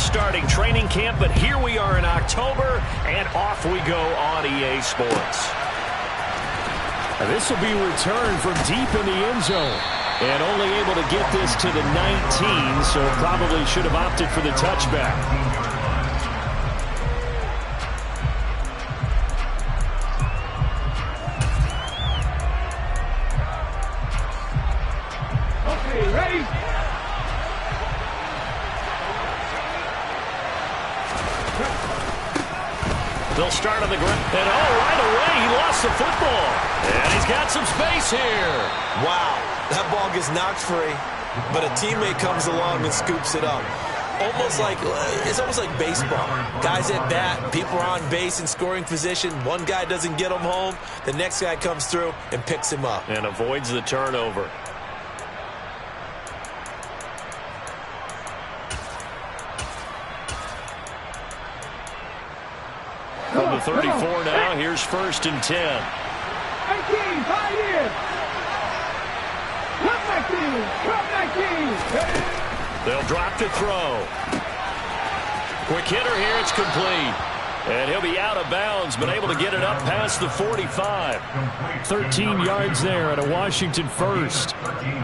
just starting training camp, but here we are in October, and off we go on EA Sports. This will be returned from deep in the end zone. And only able to get this to the 19, so probably should have opted for the touchback. Okay, ready? They'll start on the ground. And right away, he lost the football. And he's got some space here. Wow, that ball gets knocked free, but a teammate comes along and scoops it up. It's almost like baseball. Guys at bat, people are on base in scoring position. One guy doesn't get him home. The next guy comes through and picks him up. And avoids the turnover. From the 34 now, here's 1st and 10. 19, tight end. Come 19. They'll drop to throw. Quick hitter here, it's complete. And he'll be out of bounds, but able to get it up past the 45. 13 yards there at a Washington first.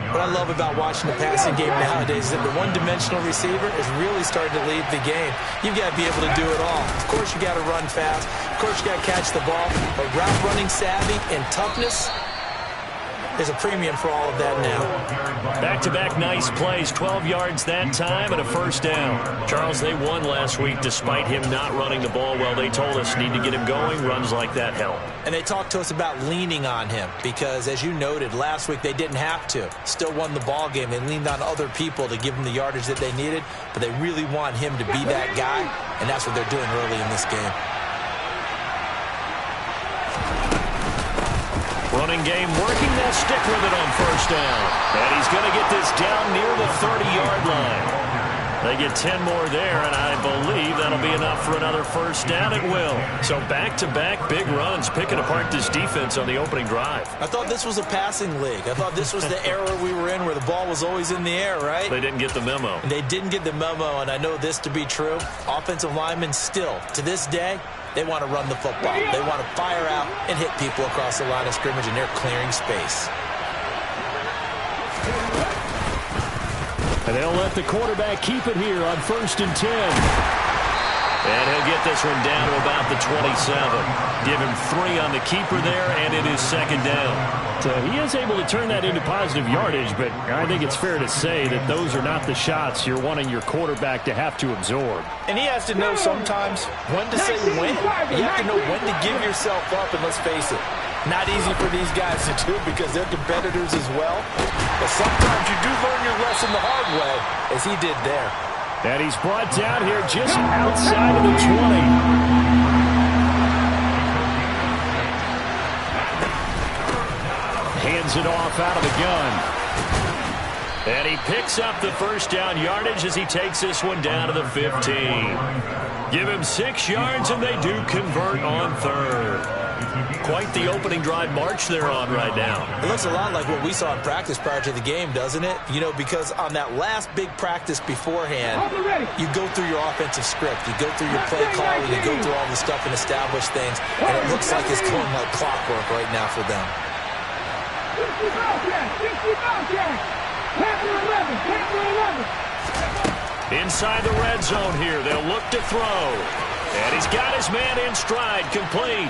What I love about watching the passing game nowadays is that the one-dimensional receiver is really starting to lead the game. You've got to be able to do it all. Of course, you got to run fast. Of course, you got to catch the ball. But route running savvy and toughness, there's a premium for all of that now. Back-to-back nice plays, 12 yards that time and a first down. Charles, they won last week despite him not running the ball well. They told us need to get him going. Runs like that help. And they talked to us about leaning on him because, as you noted, last week they didn't have to. Still won the ball game. They leaned on other people to give them the yardage that they needed, but they really want him to be that guy, and that's what they're doing early in this game. Running game working. They'll stick with it on first down. And he's going to get this down near the 30-yard line. They get 10 more there, and I believe that'll be enough for another first down. It will. So back-to-back big runs, picking apart this defense on the opening drive. I thought this was a passing league. I thought this was the era we were in where the ball was always in the air, right? They didn't get the memo. They didn't get the memo, and I know this to be true. Offensive linemen still, to this day, they want to run the football. They want to fire out and hit people across the line of scrimmage, and they're clearing space. And they'll let the quarterback keep it here on 1st and 10. And he'll get this one down to about the 27. Give him 3 on the keeper there, and it is 2nd down. So he is able to turn that into positive yardage, but I think it's fair to say that those are not the shots you're wanting your quarterback to have to absorb. And he has to know sometimes when to say when. You have to know when to give yourself up, and let's face it, not easy for these guys to do because they're competitors as well. But sometimes you do learn your lesson the hard way, as he did there. And he's brought down here just outside of the 20. Hands it off out of the gun. And he picks up the first down yardage as he takes this one down to the 15. Give him 6 yards, and they do convert on 3rd. Quite the opening drive march they're on right now. It looks a lot like what we saw in practice prior to the game, doesn't it? You know, because on that last big practice beforehand, you go through your offensive script. You go through your play calling. You go through all the stuff and establish things. And it looks like it's going like clockwork right now for them. Inside the red zone here. They'll look to throw. And he's got his man in stride, complete.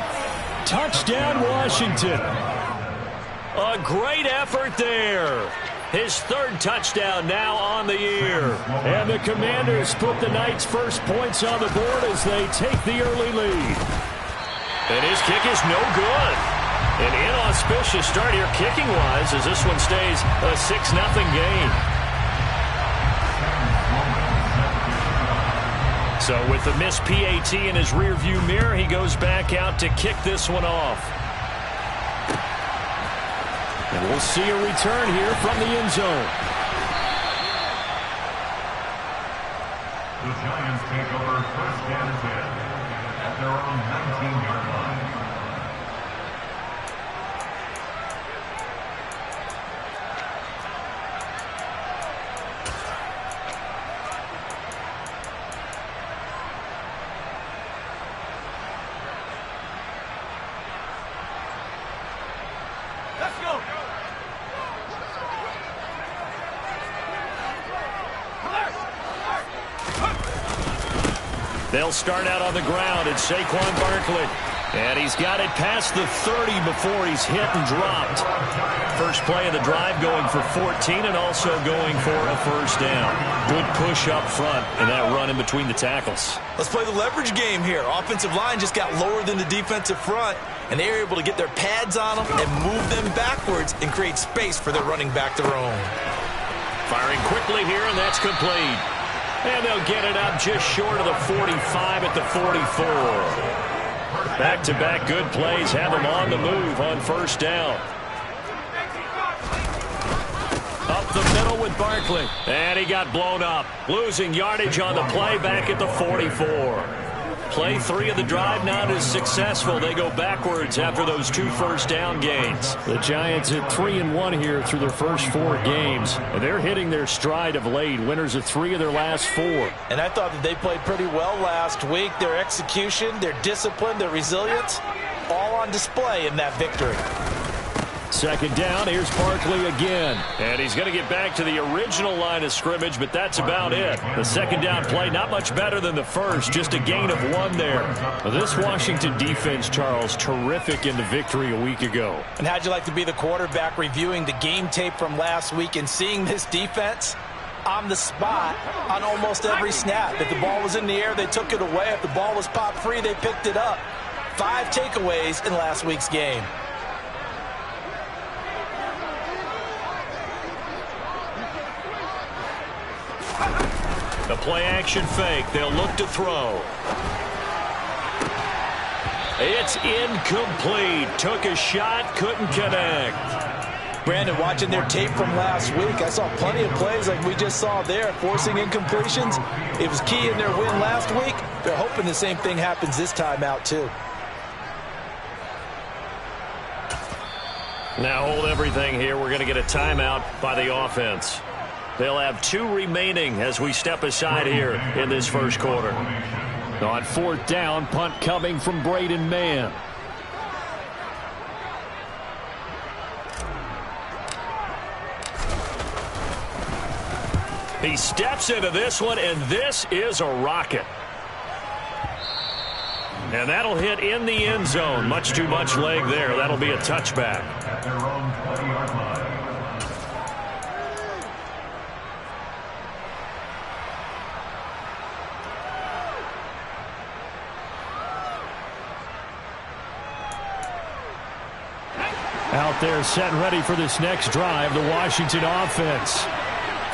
Touchdown, Washington. A great effort there. His 3rd touchdown now on the year. And the Commanders put the Knights' first points on the board as they take the early lead. And his kick is no good. An inauspicious start here kicking-wise as this one stays a 6-0 game. So with the missed PAT in his rearview mirror, he goes back out to kick this one off. And we'll see a return here from the end zone. The Giants take over 1st and 10 at their own 19-yard line. They'll start out on the ground. It's Saquon Barkley. And he's got it past the 30 before he's hit and dropped. First play of the drive going for 14 and also going for a first down. Good push up front and that run in between the tackles. Let's play the leverage game here. Offensive line just got lower than the defensive front, and they were able to get their pads on them and move them backwards and create space for their running back to roam. Firing quickly here, and that's complete. And they'll get it up just short of the 45 at the 44. Back-to-back good plays have them on the move on first down. Up the middle with Barkley. And he got blown up. Losing yardage on the play back at the 44. Play 3 of the drive not as successful. They go backwards after those 2 first down gains. The Giants at 3-1 here through their first 4 games. And they're hitting their stride of late. Winners of 3 of their last 4. And I thought that they played pretty well last week. Their execution, their discipline, their resilience, all on display in that victory. Second down, here's Barkley again. And he's going to get back to the original line of scrimmage, but that's about it. The second down play, not much better than the first, just a gain of 1 there. This Washington defense, Charles, terrific in the victory a week ago. And how'd you like to be the quarterback reviewing the game tape from last week and seeing this defense on the spot on almost every snap? If the ball was in the air, they took it away. If the ball was popped free, they picked it up. 5 takeaways in last week's game. The play-action fake. They'll look to throw. It's incomplete. Took a shot, couldn't connect. Brandon, watching their tape from last week, I saw plenty of plays like we just saw there, forcing incompletions. It was key in their win last week. They're hoping the same thing happens this time out, too. Now hold everything here. We're going to get a timeout by the offense. They'll have 2 remaining as we step aside here in this first quarter. On 4th down, punt coming from Braden Mann. He steps into this one, and this is a rocket. And that'll hit in the end zone. Much too much leg there. That'll be a touchback. At their own 20-yard line. Out there set and ready for this next drive, the Washington offense.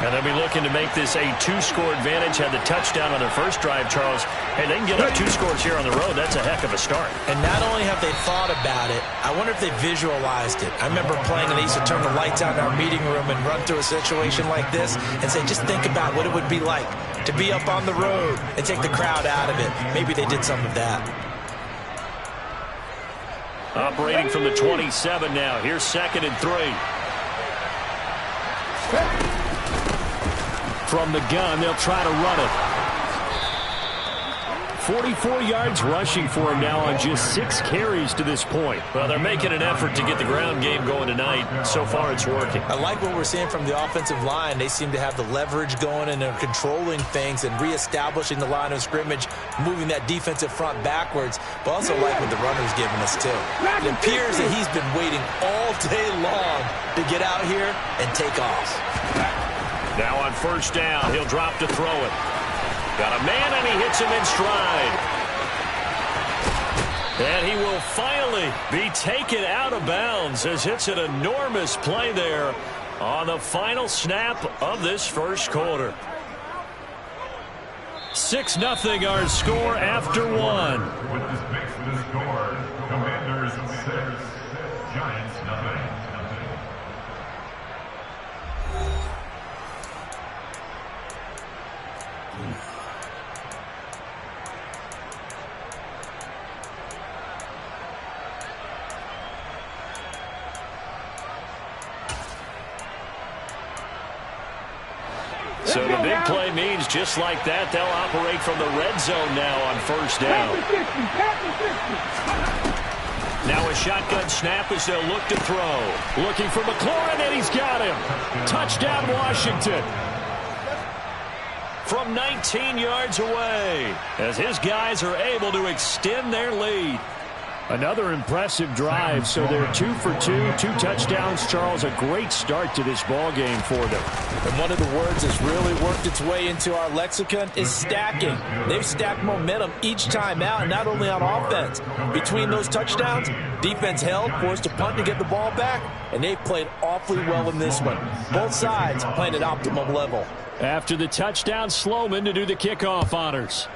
And they'll be looking to make this a 2-score advantage. Had the touchdown on their first drive, Charles. Hey, they can get up 2 scores here on the road. That's a heck of a start. And not only have they thought about it, I wonder if they visualized it. I remember playing and they used to turn the lights on in our meeting room and run through a situation like this and say, just think about what it would be like to be up on the road and take the crowd out of it. Maybe they did some of that. Operating from the 27 now. Here's 2nd and 3. From the gun, they'll try to run it. 44 yards rushing for him now on just 6 carries to this point. Well, they're making an effort to get the ground game going tonight. So far, it's working. I like what we're seeing from the offensive line. They seem to have the leverage going and they're controlling things and reestablishing the line of scrimmage, moving that defensive front backwards, but also like what the runner's giving us, too. It appears that he's been waiting all day long to get out here and take off. Now on first down, he'll drop to throw it. Got a man, and he hits him in stride. And he will finally be taken out of bounds as it's an enormous play there on the final snap of this first quarter. 6-0 our score after 1. With this makes the score, Commanders 6, Giants 0. So the big play means just like that, they'll operate from the red zone now on first down. Now a shotgun snap as they'll look to throw. Looking for McLaurin, and he's got him. Touchdown, Washington. from 19 yards away as his guys are able to extend their lead. Another impressive drive, so they're 2 for 2, 2 touchdowns. Charles, a great start to this ball game for them. And one of the words that's really worked its way into our lexicon is stacking. They've stacked momentum each time out, and not only on offense. Between those touchdowns, defense held, forced a punt to get the ball back, and they've played awfully well in this one. Both sides playing at optimum level. After the touchdown, Sloman to do the kickoff honors.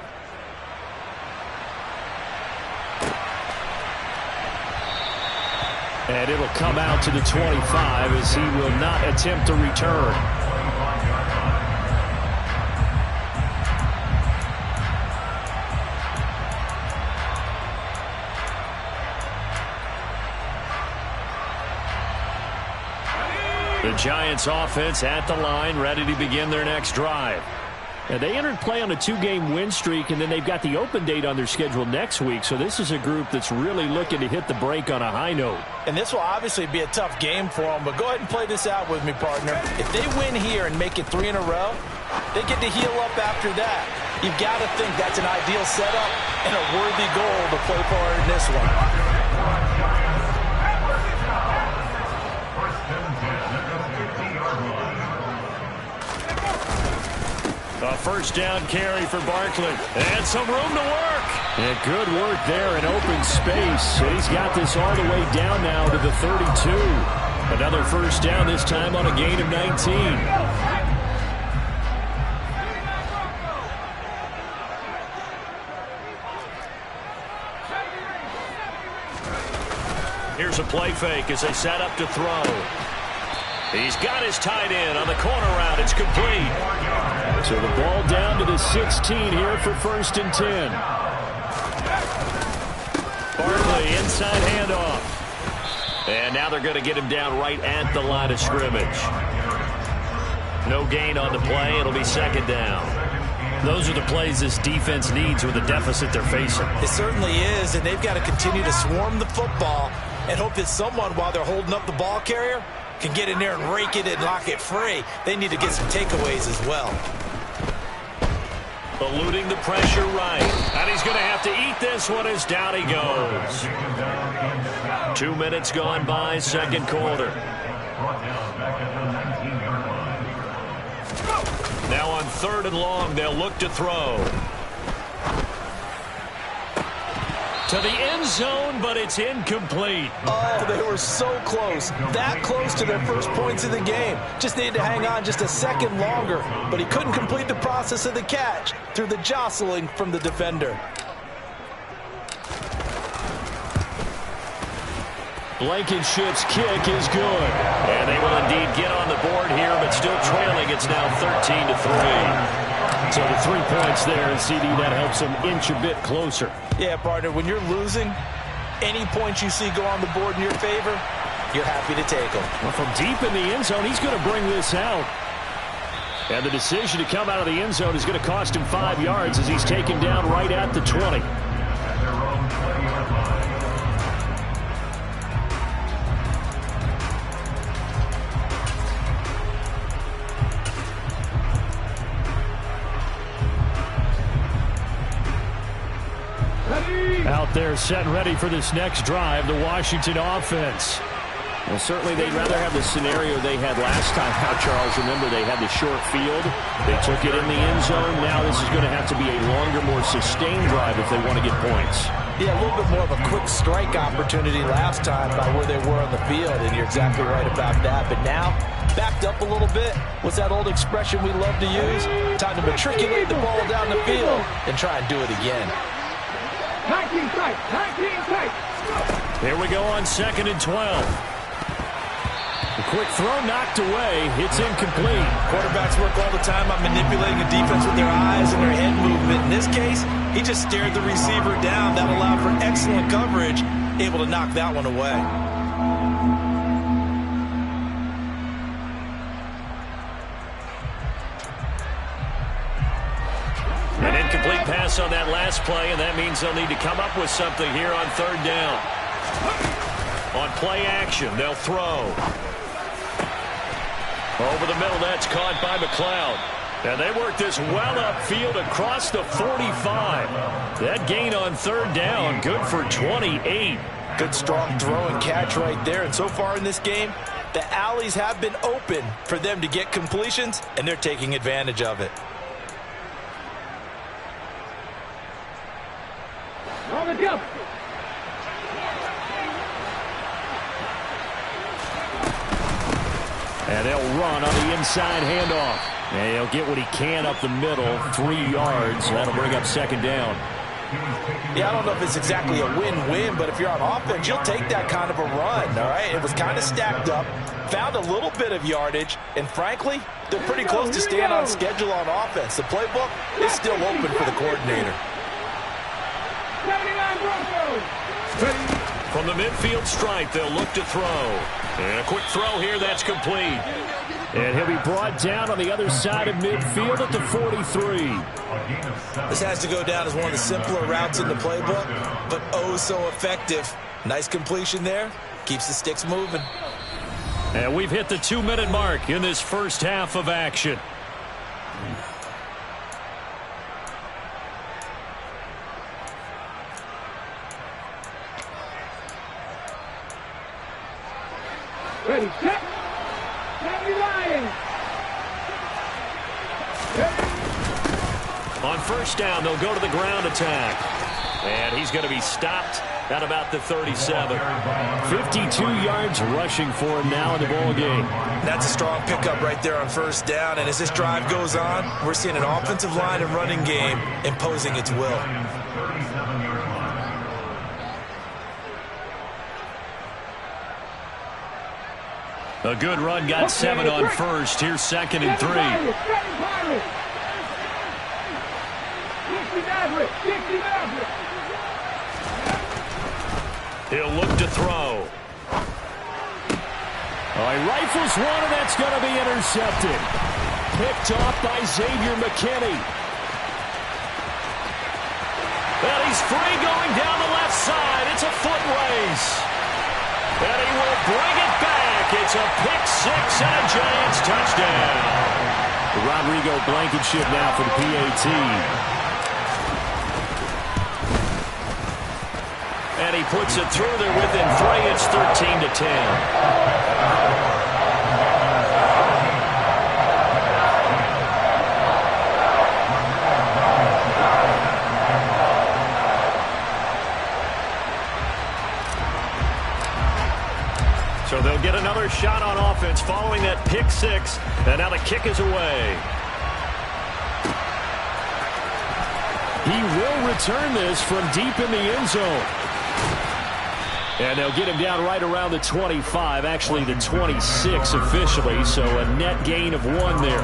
And it'll come out to the 25 as he will not attempt to return. The Giants offense at the line, ready to begin their next drive. And they entered play on a 2-game win streak, and then they've got the open date on their schedule next week. So this is a group that's really looking to hit the break on a high note. And this will obviously be a tough game for them, but go ahead and play this out with me, partner. If they win here and make it 3 in a row, they get to heal up after that. You've got to think that's an ideal setup and a worthy goal to play for in this one. A first down carry for Barkley. And some room to work. And good work there in open space. And he's got this all the way down now to the 32. Another first down, this time on a gain of 19. Here's a play fake as they set up to throw. He's got his tight end on the corner route. It's complete. So the ball down to the 16 here for 1st and 10. Barkley inside handoff. And now they're going to get him down right at the line of scrimmage. No gain on the play. It'll be 2nd down. Those are the plays this defense needs with the deficit they're facing. It certainly is, and they've got to continue to swarm the football and hope that someone, while they're holding up the ball carrier, can get in there and rake it and lock it free. They need to get some takeaways as well. Eluding the pressure right. And he's going to have to eat this one as down he goes. 2 minutes gone by, 2nd quarter. Now on 3rd and long, they'll look to throw. To the end zone, but it's incomplete. Oh, they were so close. That close to their first points of the game. Just needed to hang on just a second longer. But he couldn't complete the process of the catch through the jostling from the defender. Blankenship's kick is good. And they will indeed get on the board here, but still trailing. It's now 13-3. So the 3 points there, and CD, that helps them inch a bit closer. Yeah, partner, when you're losing, any points you see go on the board in your favor, you're happy to take them. Well, from deep in the end zone, he's going to bring this out. And the decision to come out of the end zone is going to cost him 5 yards as he's taken down right at the 20. Out there set and ready for this next drive, the Washington offense. Well, certainly they'd rather have the scenario they had last time out, Charles. Remember, they had the short field. They took it in the end zone. Now this is going to have to be a longer, more sustained drive if they want to get points. Yeah, a little bit more of a quick strike opportunity last time by where they were on the field, and you're exactly right about that. But now, backed up a little bit. What's that old expression we love to use? Time to matriculate the ball down the field and try and do it again. 19 tight, 19 tight. Here we go on 2nd and 12. The quick throw knocked away. It's incomplete. Quarterbacks work all the time on manipulating a defense with their eyes and their head movement. In this case, he just stared the receiver down. That allowed for excellent coverage, able to knock that one away. An incomplete pass on that last play, and that means they'll need to come up with something here on 3rd down. On play action, they'll throw. Over the middle, that's caught by McLeod. And they work this well upfield across the 45. That gain on third down, good for 28. Good strong throw and catch right there. And so far in this game, the alleys have been open for them to get completions, and they're taking advantage of it. On the jump. And they'll run on the inside handoff. And he'll get what he can up the middle, 3 yards. That'll bring up second down. Yeah, I don't know if it's exactly a win-win, but if you're on offense, you'll take that kind of a run, all right? It was kind of stacked up, found a little bit of yardage, and frankly, they're pretty close to staying on schedule on offense. The playbook is still open for the coordinator. 79 Broncos. From the midfield stripe, they'll look to throw. And a quick throw here, that's complete. And he'll be brought down on the other side of midfield at the 43. This has to go down as one of the simpler routes in the playbook, but oh so effective. Nice completion there. Keeps the sticks moving. And we've hit the 2-minute mark in this first half of action. Ready, set. Sammy Lions. On first down, they'll go to the ground attack. And he's going to be stopped at about the 37. 52 yards rushing for him now in the ball game. That's a strong pickup right there on first down. And as this drive goes on, we're seeing an offensive line and running game imposing its will. A good run, got 7 on first. Here's 2nd and 3. He'll look to throw. He rifles one, and that's going to be intercepted. Picked off by Xavier McKinney. And he's free going down the left side. It's a foot race. And he will bring it back. It's a pick-6 and a Giants touchdown. Rodrigo Blankenship now for the PAT. And he puts it through there within 3. It's 13-10. So they'll get another shot on offense following that pick-6. And now the kick is away. He will return this from deep in the end zone. And they'll get him down right around the 25, actually the 26 officially, so a net gain of 1 there.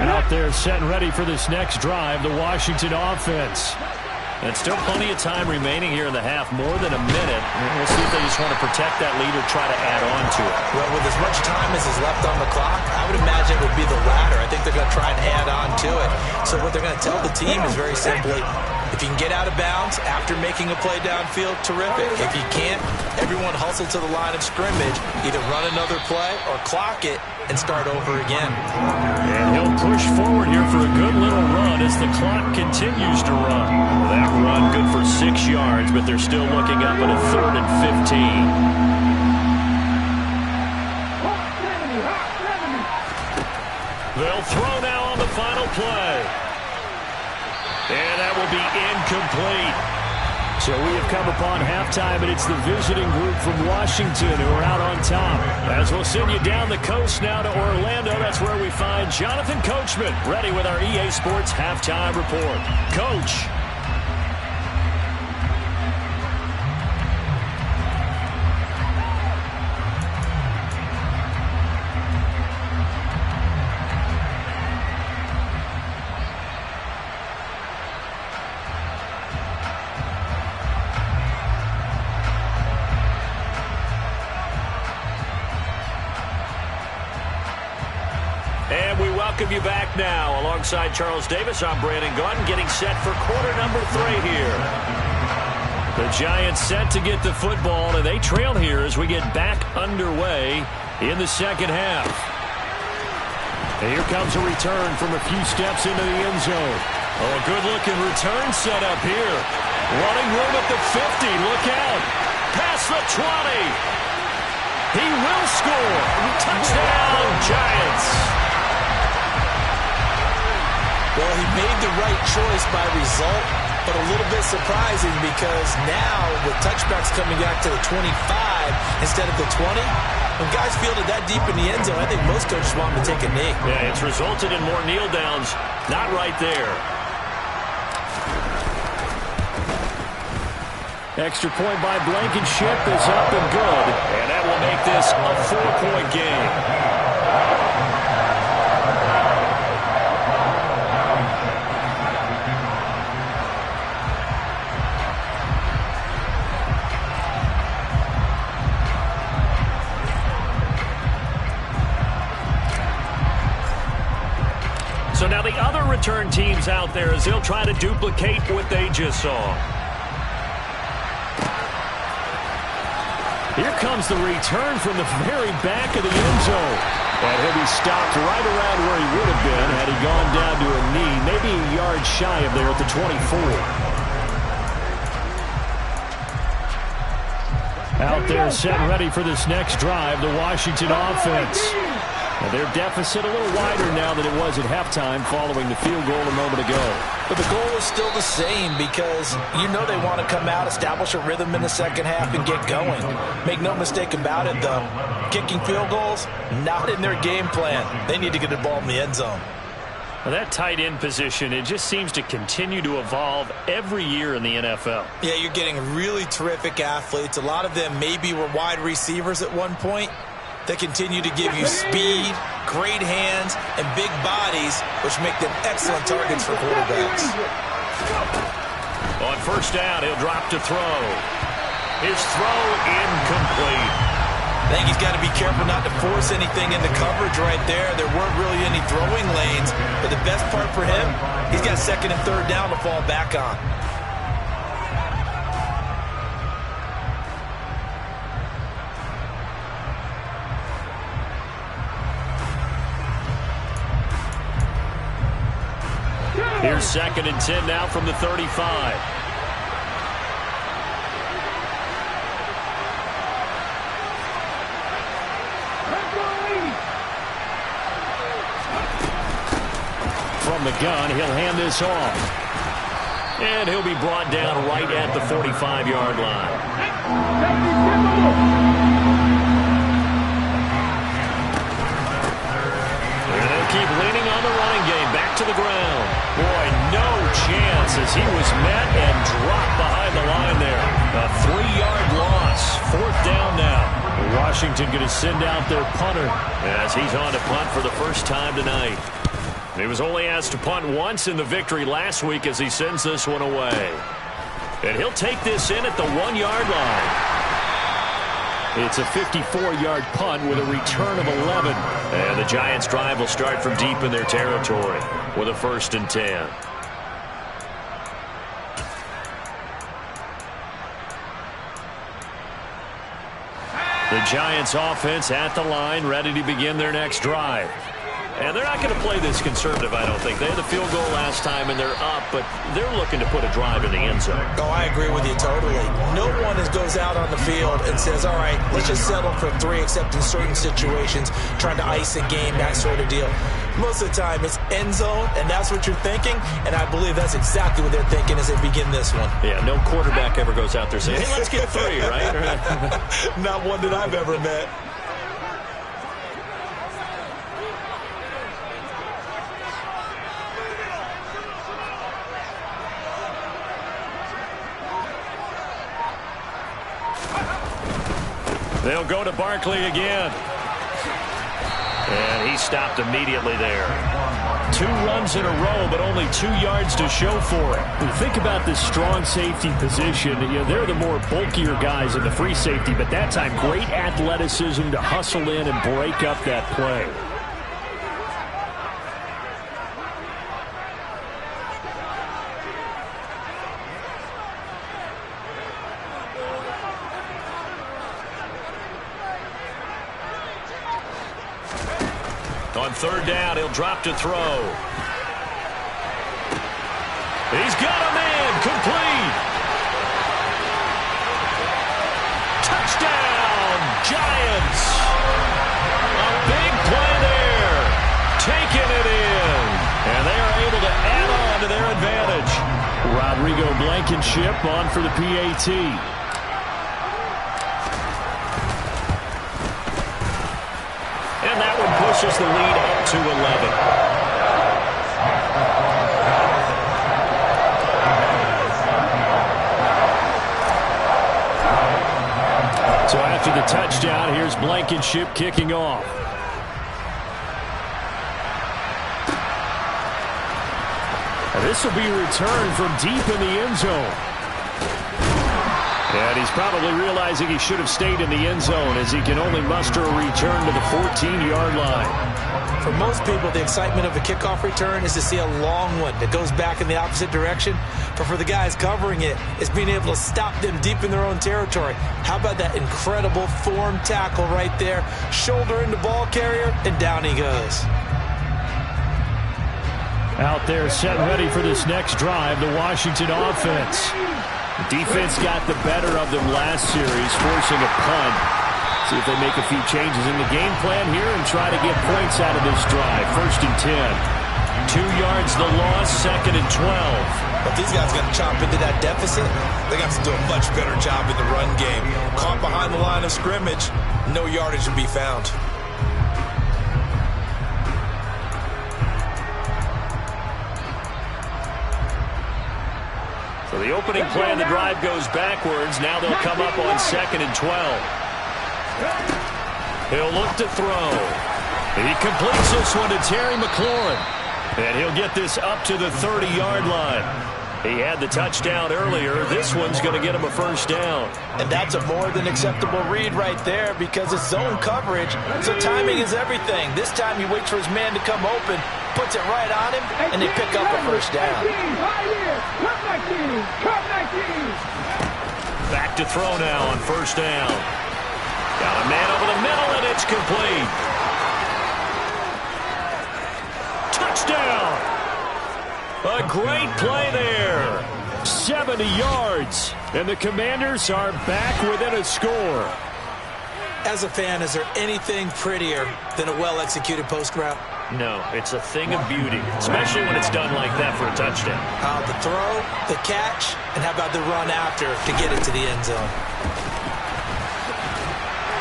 Out there set and ready for this next drive, the Washington offense. And still plenty of time remaining here in the half, more than a minute. We'll see if they just want to protect that lead or try to add on to it. Well, with as much time as is left on the clock, I would imagine it would be the latter. I think they're going to try and add on to it. So what they're going to tell the team is very simply, if you can get out of bounds after making a play downfield, terrific. If you can't, everyone hustle to the line of scrimmage, either run another play or clock it and start over again. And he'll push forward here for a good little run as the clock continues to run. That run good for 6 yards, but they're still looking up at a 3rd and 15. They'll throw now on the final play. And that will be incomplete. So we have come upon halftime, and it's the visiting group from Washington who are out on top. As we'll send you down the coast now to Orlando, that's where we find Jonathan Coachman, ready with our EA Sports Halftime Report. Coach. And we welcome you back now. Alongside Charles Davis, I'm Brandon Gaudin, getting set for quarter number 3 here. The Giants set to get the football, and they trail here as we get back underway in the second half. And here comes a return from a few steps into the end zone. Oh, a good-looking return set up here. Running room at the 50. Look out. Past the 20. He will score. Touchdown, Giants. Well, he made the right choice by result, but a little bit surprising because now with touchbacks coming back to the 25 instead of the 20, when guys fielded that deep in the end zone, I think most coaches want them to take a knee. Yeah, it's resulted in more kneel downs. Not right there. Extra point by Blankenship is up and good. And that will make this a 4-point game. So now the other return teams out there as they'll try to duplicate what they just saw. Here comes the return from the very back of the end zone. And he'll be stopped right around where he would have been had he gone down to a knee, maybe a yard shy of there at the 24. Out there set and ready for this next drive, the Washington offense. Now their deficit a little wider now than it was at halftime following the field goal a moment ago. But the goal is still the same because you know they want to come out, establish a rhythm in the second half, and get going. Make no mistake about it, though. Kicking field goals, not in their game plan. They need to get the ball in the end zone. Well, that tight end position, it just seems to continue to evolve every year in the NFL. Yeah, you're getting really terrific athletes. A lot of them maybe were wide receivers at one point. They continue to give you speed, great hands, and big bodies, which make them excellent targets for quarterbacks. On first down, he'll drop to throw. His throw incomplete. I think he's got to be careful not to force anything into coverage right there. There weren't really any throwing lanes, but the best part for him, he's got second and third down to fall back on. Here's second and 10 now from the 35. From the gun, he'll hand this off. And he'll be brought down right at the 45-yard line. And they'll keep leaning on the running game. Back to the ground. Boy, no chance as he was met and dropped behind the line there. A 3-yard loss. Fourth down now. Washington going to send out their punter as he's on to punt for the first time tonight. He was only asked to punt once in the victory last week as he sends this one away. And he'll take this in at the 1-yard line. It's a 54-yard punt with a return of 11. And the Giants' drive will start from deep in their territory with a 1st and 10. The Giants' offense at the line, ready to begin their next drive. And they're not going to play this conservative, I don't think. They had the field goal last time, and they're up, but they're looking to put a drive in the end zone. Oh, I agree with you totally. No one goes out on the field and says, all right, let's just settle for 3, except in certain situations, trying to ice a game, that sort of deal. Most of the time, it's end zone, and that's what you're thinking, and I believe that's exactly what they're thinking as they begin this one. Yeah, no quarterback ever goes out there saying, hey, let's get 3, right? Not one that I've ever met. They'll go to Barkley again. And he stopped immediately there. 2 runs in a row, but only 2 yards to show for it. When you think about this strong safety position, they're the more bulkier guys in the free safety, but that time, great athleticism to hustle in and break up that play. On third down, he'll drop to throw. He's got a man. Complete. Touchdown, Giants. A big play there. Taking it in. And they are able to add on to their advantage. Rodrigo Blankenship on for the PAT. And that one pushes the lead up to 11. So after the touchdown, here's Blankenship kicking off. This will be returned from deep in the end zone. And he's probably realizing he should have stayed in the end zone as he can only muster a return to the 14-yard line. For most people, the excitement of a kickoff return is to see a long one that goes back in the opposite direction. But for the guys covering it, it's being able to stop them deep in their own territory. How about that incredible form tackle right there? Shoulder into ball carrier, and down he goes. Out there set ready for this next drive, the Washington offense. Defense got the better of them last series, forcing a punt. See if they make a few changes in the game plan here and try to get points out of this drive. 1st and 10. 2 yards the loss, 2nd and 12. If these guys are going to chomp into that deficit, they got to do a much better job in the run game. Caught behind the line of scrimmage, no yardage to be found. So the opening play of the drive goes backwards. Now they'll come up on 2nd and 12. He'll look to throw. He completes this one to Terry McLaurin. And he'll get this up to the 30-yard line. He had the touchdown earlier. This one's going to get him a 1st down. And that's a more than acceptable read right there because it's zone coverage. So timing is everything. This time he waits for his man to come open, puts it right on him, and they pick up a 1st down. Back to throw now on 1st down. Got a man over the middle, and it's complete. Touchdown! A great play there. 70 yards, and the Commanders are back within a score. As a fan, is there anything prettier than a well-executed post route? No, it's a thing of beauty, especially when it's done like that for a touchdown. The throw, the catch, and how about the run after to get it to the end zone?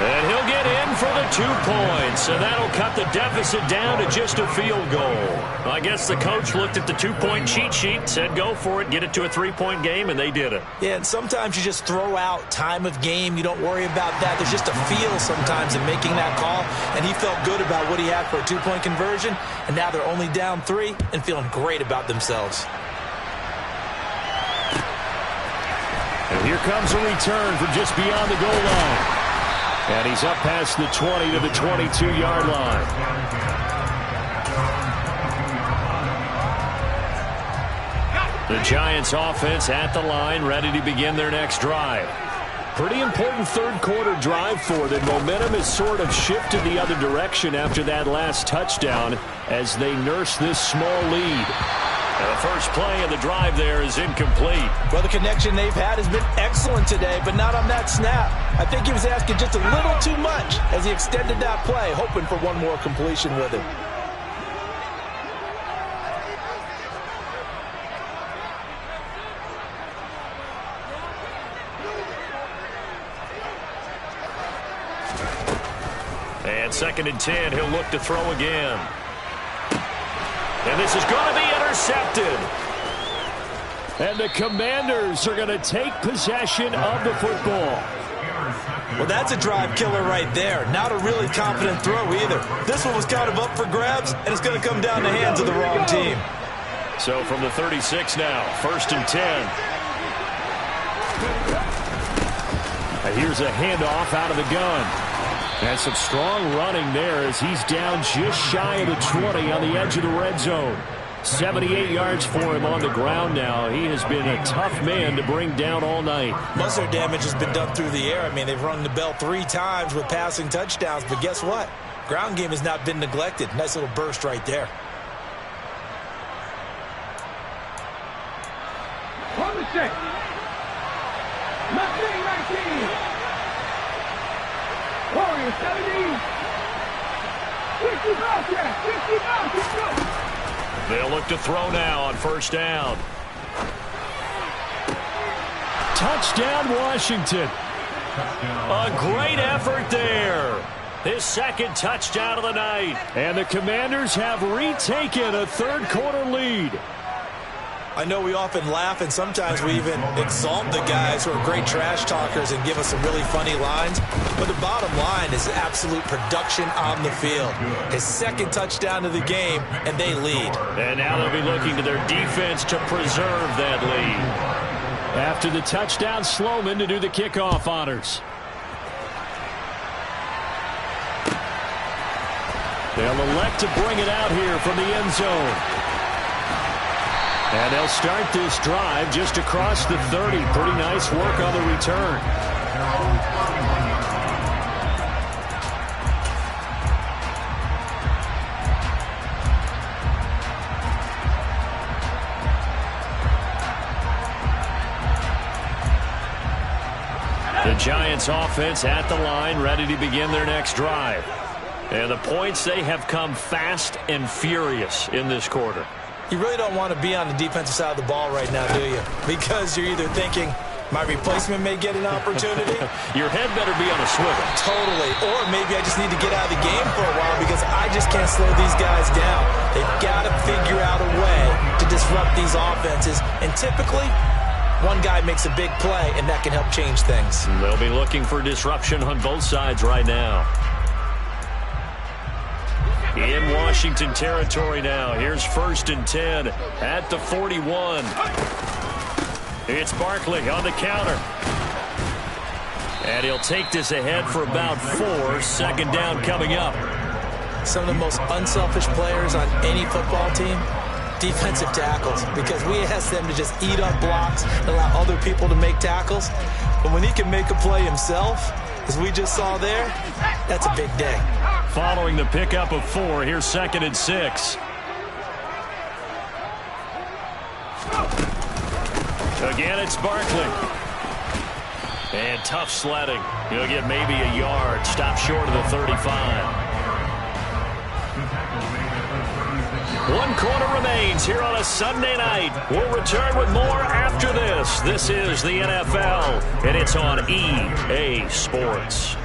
And he'll get in for the 2 points, and that'll cut the deficit down to just a field goal. I guess the coach looked at the 2-point cheat sheet, said go for it, get it to a 3-point game, and they did it. Yeah, and sometimes you just throw out time of game. You don't worry about that. There's just a feel sometimes in making that call, and he felt good about what he had for a 2-point conversion, and now they're only down 3 and feeling great about themselves. And here comes a return from just beyond the goal line. And he's up past the 20 to the 22-yard line. The Giants offense at the line, ready to begin their next drive. Pretty important 3rd quarter drive for them. Momentum has sort of shifted the other direction after that last touchdown as they nurse this small lead. And the first play of the drive there is incomplete. Well, the connection they've had has been excellent today, but not on that snap. I think he was asking just a little too much as he extended that play, hoping for one more completion with it. And 2nd and 10, he'll look to throw again. And this is going to be intercepted. And the Commanders are going to take possession of the football. Well, that's a drive killer right there. Not a really confident throw either. This one was kind of up for grabs, and it's going to come down the hands of the wrong team. So from the 36 now, 1st and 10. And here's a handoff out of the gun. And some strong running there as he's down just shy of the 20 on the edge of the red zone. 78 yards for him on the ground now. He has been a tough man to bring down all night. Most of their damage has been done through the air. I mean, they've rung the bell 3 times with passing touchdowns, but guess what? Ground game has not been neglected. Nice little burst right there. On the check. Mustang 19. Warrior 17. 60 ball track. 60 ball. Keep going. They'll look to throw now on first down. Touchdown, Washington. A great effort there. His second touchdown of the night. And the Commanders have retaken a third-quarter lead. I know we often laugh, and sometimes we even exalt the guys who are great trash talkers and give us some really funny lines. But the bottom line is absolute production on the field. His second touchdown of the game, and they lead. And now they'll be looking to their defense to preserve that lead. After the touchdown, Sloman to do the kickoff honors. They'll elect to bring it out here from the end zone. And they'll start this drive just across the 30. Pretty nice work on the return. The Giants offense at the line, ready to begin their next drive. And the points, they have come fast and furious in this quarter. You really don't want to be on the defensive side of the ball right now, do you? Because you're either thinking, my replacement may get an opportunity. Your head better be on a swivel. Totally. Or maybe I just need to get out of the game for a while because I just can't slow these guys down. They've got to figure out a way to disrupt these offenses. And typically, one guy makes a big play, and that can help change things. They'll be looking for disruption on both sides right now. In Washington territory now. Here's 1st and 10 at the 41. It's Barkley on the counter. And he'll take this ahead for about 4. Second down coming up. Some of the most unselfish players on any football team, defensive tackles, because we ask them to just eat up blocks and allow other people to make tackles. But when he can make a play himself, as we just saw there, that's a big day. Following the pickup of 4, here's 2nd and 6. Again, it's Barkley. And tough sledding. He'll get maybe a yard. Stop short of the 35. 1 quarter remains here on a Sunday night. We'll return with more after this. This is the NFL, and it's on EA Sports.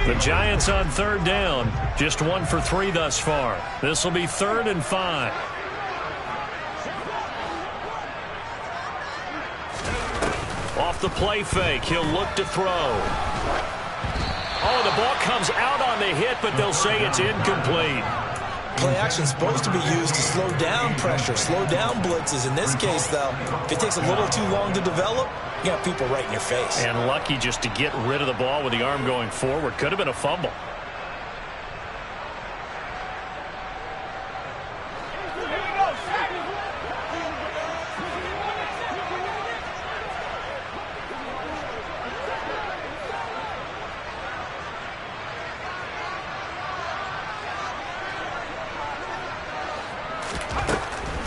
The Giants on 3rd down. Just 1 for 3 thus far. This will be 3rd and 5. Off the play fake. He'll look to throw. Oh, the ball comes out on the hit, but they'll say it's incomplete. Play action is supposed to be used to slow down pressure, slow down blitzes. In this case, though, if it takes a little too long to develop, you got people right in your face. And lucky just to get rid of the ball with the arm going forward. Could have been a fumble.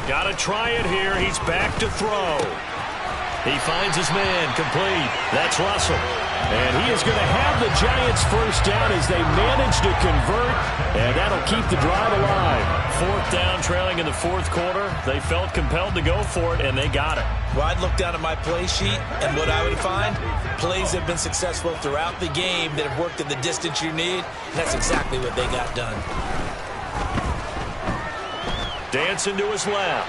Got to try it here. He's back to throw. He finds his man complete. That's Russell. And he is going to have the Giants first down as they manage to convert, and that'll keep the drive alive. 4th down, trailing in the 4th quarter. They felt compelled to go for it, and they got it. Well, I'd look down at my play sheet, and what I would find, plays have been successful throughout the game that have worked at the distance you need, and that's exactly what they got done. Dancing to his left.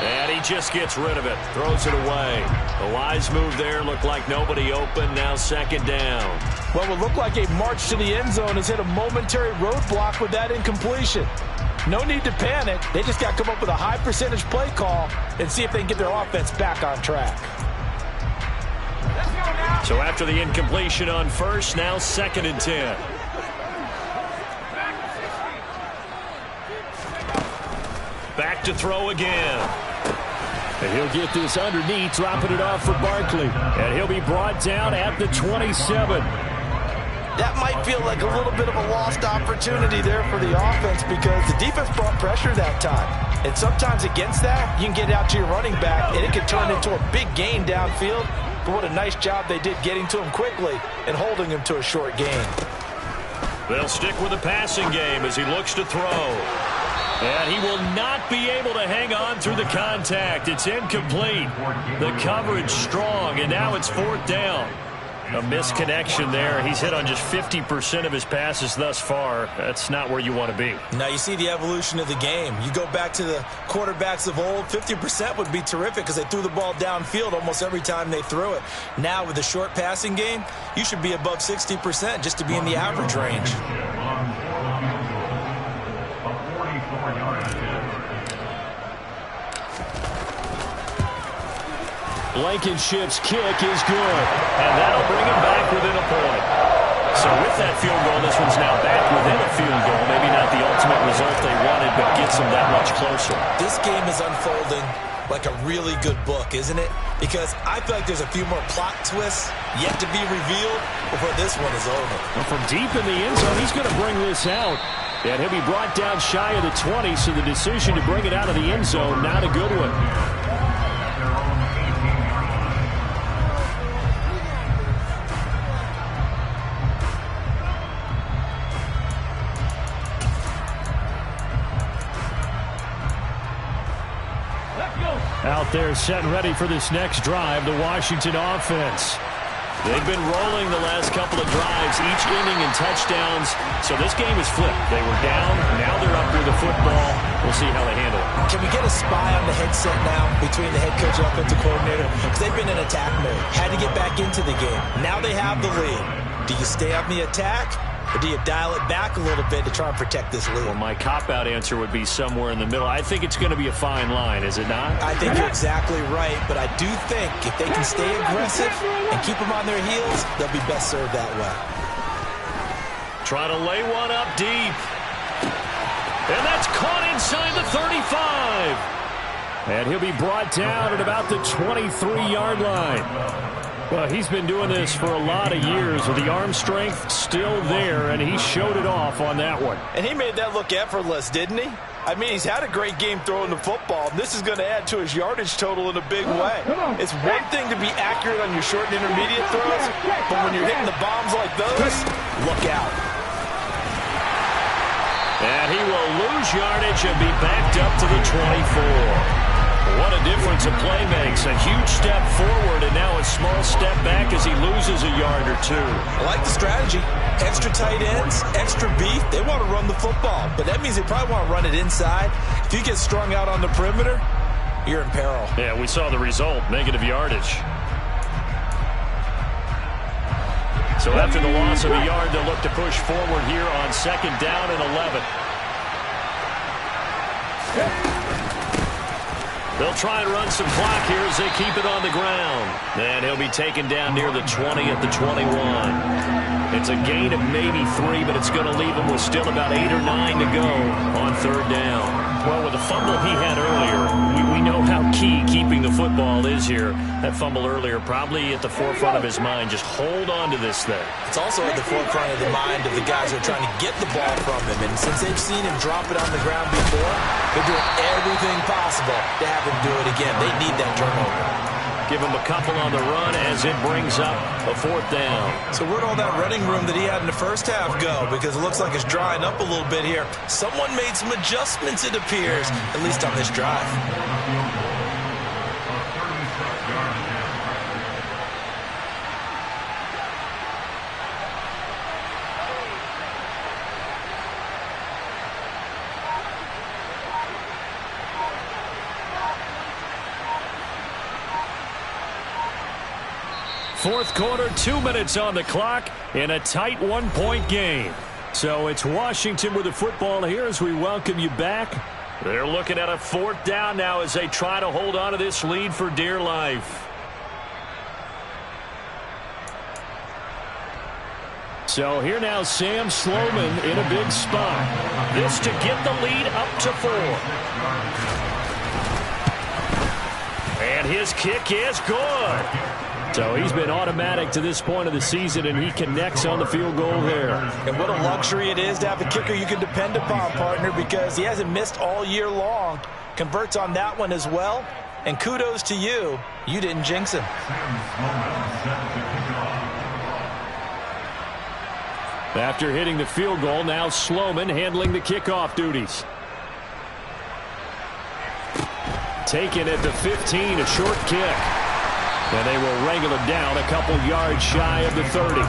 And he just gets rid of it. Throws it away. A wise move there. Looked like nobody open. Now 2nd down. Well, what looked like a march to the end zone has hit a momentary roadblock with that incompletion. No need to panic. They just got to come up with a high percentage play call and see if they can get their offense back on track. So after the incompletion on 1st, now 2nd and 10. Back to throw again. And he'll get this underneath, dropping it off for Barkley. And he'll be brought down at the 27. That might feel like a little bit of a lost opportunity there for the offense because the defense brought pressure that time. And sometimes against that, you can get out to your running back, and it can turn into a big gain downfield. But what a nice job they did getting to him quickly and holding him to a short gain. They'll stick with the passing game as he looks to throw. And he will not be able to hang on through the contact. It's incomplete. The coverage strong, and now it's 4th down. A misconnection there. He's hit on just 50% of his passes thus far. That's not where you want to be. Now you see the evolution of the game. You go back to the quarterbacks of old, 50% would be terrific because they threw the ball downfield almost every time they threw it. Now with the short passing game, you should be above 60% just to be in the average range. Blankenship's kick is good. And that'll bring him back within a point. So with that field goal, this one's now back within a field goal. Maybe not the ultimate result they wanted, but gets them that much closer. This game is unfolding like a really good book, isn't it? Because I feel like there's a few more plot twists yet to be revealed before this one is over. Well, from deep in the end zone, he's going to bring this out. And he'll be brought down shy of the 20, so the decision to bring it out of the end zone, not a good one. Out there set and ready for this next drive, the Washington offense. They've been rolling the last couple of drives, each inning in touchdowns. So this game is flipped. They were down, now they're up with the football. We'll see how they handle it. Can we get a spy on the headset now between the head coach and offensive coordinator? Because they've been in attack mode. Had to get back into the game. Now they have the lead. Do you stay on the attack? Or do you dial it back a little bit to try and protect this lead? Well, my cop-out answer would be somewhere in the middle. I think it's going to be a fine line, is it not? I think you're exactly right, but I do think if they can stay aggressive and keep them on their heels, they'll be best served that way. Trying to lay one up deep. And that's caught inside the 35. And he'll be brought down at about the 23-yard line. Well, he's been doing this for a lot of years with the arm strength still there, and he showed it off on that one. And he made that look effortless, didn't he? I mean, he's had a great game throwing the football. This is going to add to his yardage total in a big way. It's one thing to be accurate on your short and intermediate throws, but when you're hitting the bombs like those, look out. And he will lose yardage and be backed up to the 24. What a difference a play makes. A huge step forward and now a small step back as he loses a yard or two. I like the strategy. Extra tight ends, extra beef. They want to run the football, but that means they probably want to run it inside. If you get strung out on the perimeter, you're in peril. Yeah, we saw the result, negative yardage. So after the loss of a yard, they'll look to push forward here on 2nd down and 11. They'll try and run some clock here as they keep it on the ground. And he'll be taken down near the 20 at the 21. It's a gain of maybe 3, but it's going to leave him with still about 8 or 9 to go on 3rd down. Well, with the fumble he had earlier, we know how key keeping the football is here. That fumble earlier probably at the forefront of his mind. Just hold on to this thing. It's also at the forefront of the mind of the guys who are trying to get the ball from him. And since they've seen him drop it on the ground before, they're doing everything possible to have him do it again. They need that turnover. Give him a couple on the run as it brings up a 4th down. So where'd all that running room that he had in the first half go? Because it looks like it's drying up a little bit here. Someone made some adjustments, it appears, at least on this drive. Fourth quarter, 2 minutes on the clock in a tight 1-point game. So it's Washington with the football here as we welcome you back. They're looking at a 4th down now as they try to hold on to this lead for dear life. So here now, Sam Sloman in a big spot. This to get the lead up to 4. And his kick is good. So he's been automatic to this point of the season, and he connects on the field goal there. And what a luxury it is to have a kicker you can depend upon, partner, because he hasn't missed all year long. Converts on that one as well. And kudos to you. You didn't jinx him. After hitting the field goal, now Sloman handling the kickoff duties. Taken at the 15, a short kick. And they will wrangle it down a couple yards shy of the 30.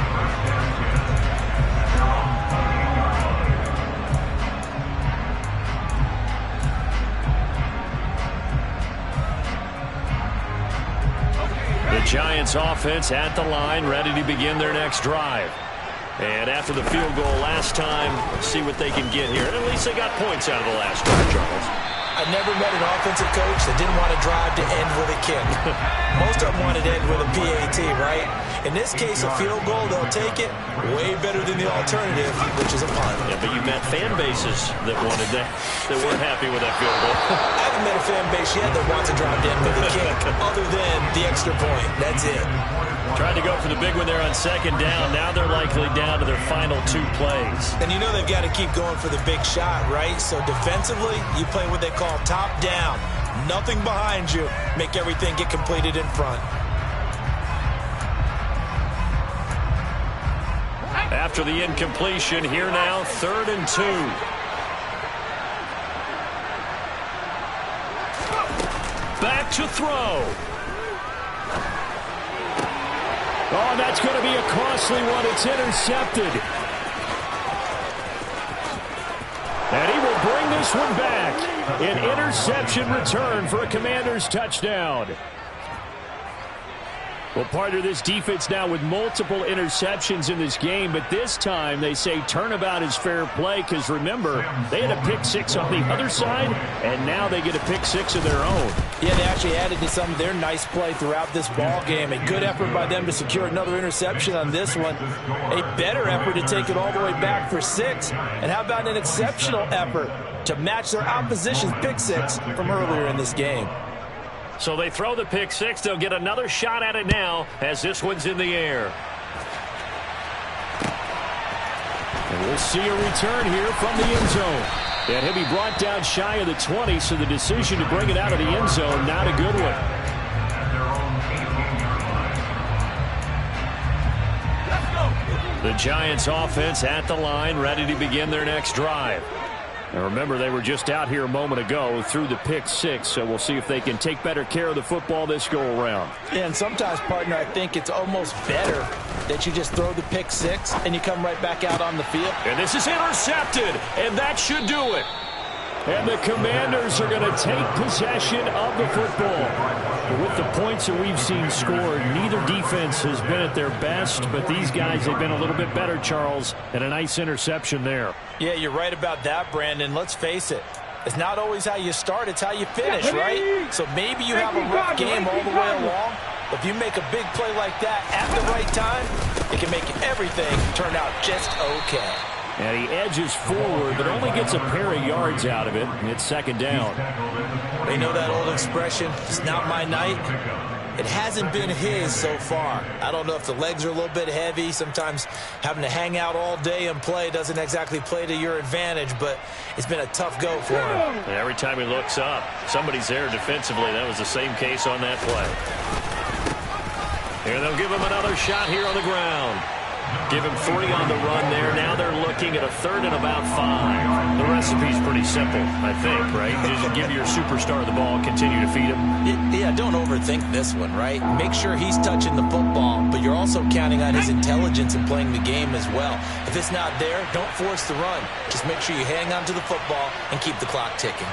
The Giants offense at the line, ready to begin their next drive. And after the field goal last time, let's see what they can get here. And at least they got points out of the last drive, Charles. I never met an offensive coach that didn't want to drive to end with a kick. Most of them wanted to end with a PAT, right? In this case, a field goal, they'll take it. Way better than the alternative, which is a punt. Yeah, but you met fan bases that wanted that, that weren't happy with that field goal. I haven't met a fan base yet that wants to drive to end with a kick, other than the extra point. That's it. Tried to go for the big one there on second down. Now they're likely down to their final 2 plays. And you know they've got to keep going for the big shot, right? So defensively, you play what they call top down. Nothing behind you. Make everything get completed in front. After the incompletion, here now, 3rd and 2. Back to throw. Oh, that's going to be a costly one. It's intercepted. And he will bring this one back. An interception return for a Commanders touchdown. Well, partner, this defense now with multiple interceptions in this game, but this time they say turnabout is fair play because, remember, they had a pick 6 on the other side, and now they get a pick 6 of their own. Yeah, they actually added to some of their nice play throughout this ball game. A good effort by them to secure another interception on this one. A better effort to take it all the way back for 6. And how about an exceptional effort to match their opposition's pick 6 from earlier in this game? So they throw the pick 6. They'll get another shot at it now as this one's in the air. And we'll see a return here from the end zone. And he'll be brought down shy of the 20, so the decision to bring it out of the end zone, not a good one. The Giants offense at the line, ready to begin their next drive. And remember, they were just out here a moment ago through the pick 6, so we'll see if they can take better care of the football this go-around. Yeah, and sometimes, partner, I think it's almost better that you just throw the pick 6 and you come right back out on the field. And this is intercepted, and that should do it. And the Commanders are going to take possession of the football. But with the points that we've seen scored, neither defense has been at their best, but these guys have been a little bit better, Charles, and a nice interception there. Yeah, you're right about that, Brandon. Let's face it. It's not always how you start, it's how you finish, right? So maybe you have a rough game all the way along. If you make a big play like that at the right time, it can make everything turn out just okay. And he edges forward, but only gets a pair of yards out of it. And it's second down. They know that old expression, it's not my night. It hasn't been his so far. I don't know if the legs are a little bit heavy. Sometimes having to hang out all day and play doesn't exactly play to your advantage, but it's been a tough go for him. And every time he looks up, somebody's there defensively. That was the same case on that play. And they'll give him another shot here on the ground. Give him 3 on the run there. Now they're looking at a 3rd and about 5. The recipe's pretty simple, I think, right? Just give your superstar the ball, continue to feed him. Yeah, don't overthink this one, right? Make sure he's touching the football, but you're also counting on his intelligence in playing the game as well. If it's not there, don't force the run. Just make sure you hang on to the football and keep the clock ticking.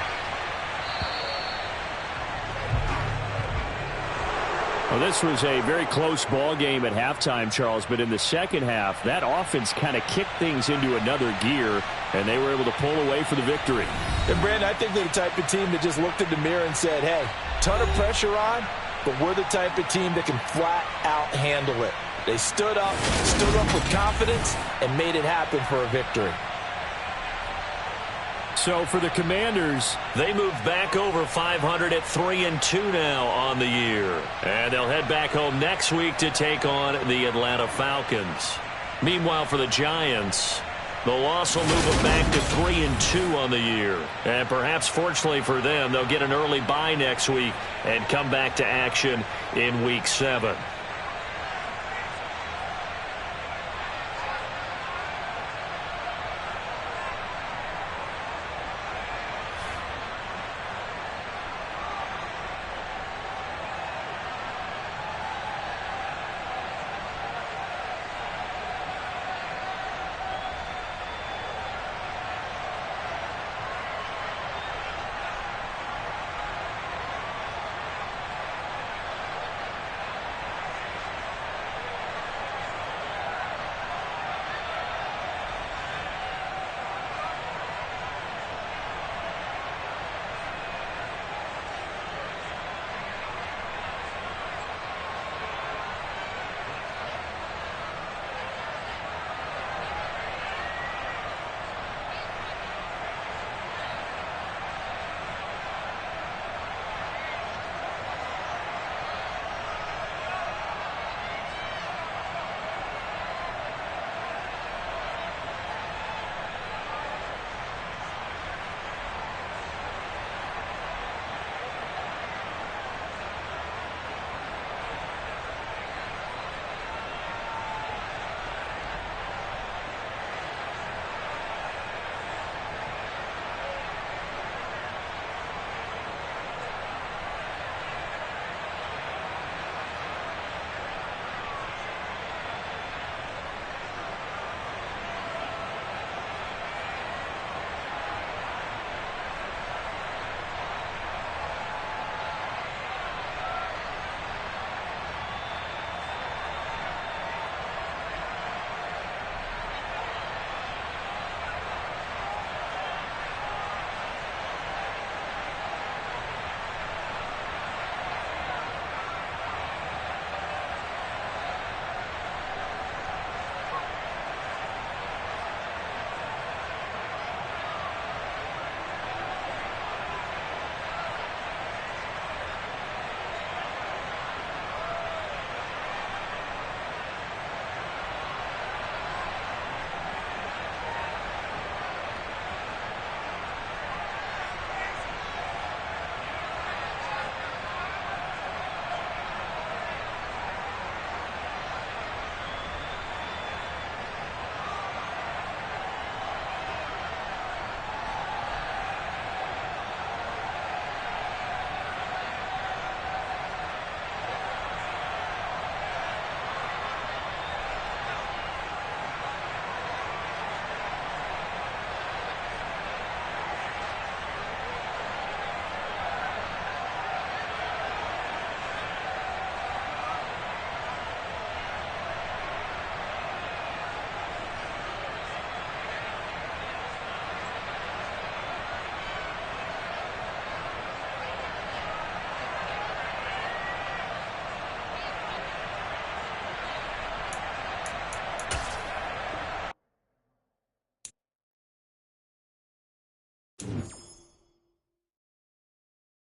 Well, this was a very close ball game at halftime, Charles, but in the second half, that offense kind of kicked things into another gear, and they were able to pull away for the victory. And, Brandon, I think they're the type of team that just looked in the mirror and said, hey, ton of pressure on, but we're the type of team that can flat out handle it. They stood up with confidence, and made it happen for a victory. So for the Commanders, they move back over 500 at 3-2 now on the year. And they'll head back home next week to take on the Atlanta Falcons. Meanwhile, for the Giants, the loss will move them back to 3-2 on the year. And perhaps fortunately for them, they'll get an early bye next week and come back to action in Week 7.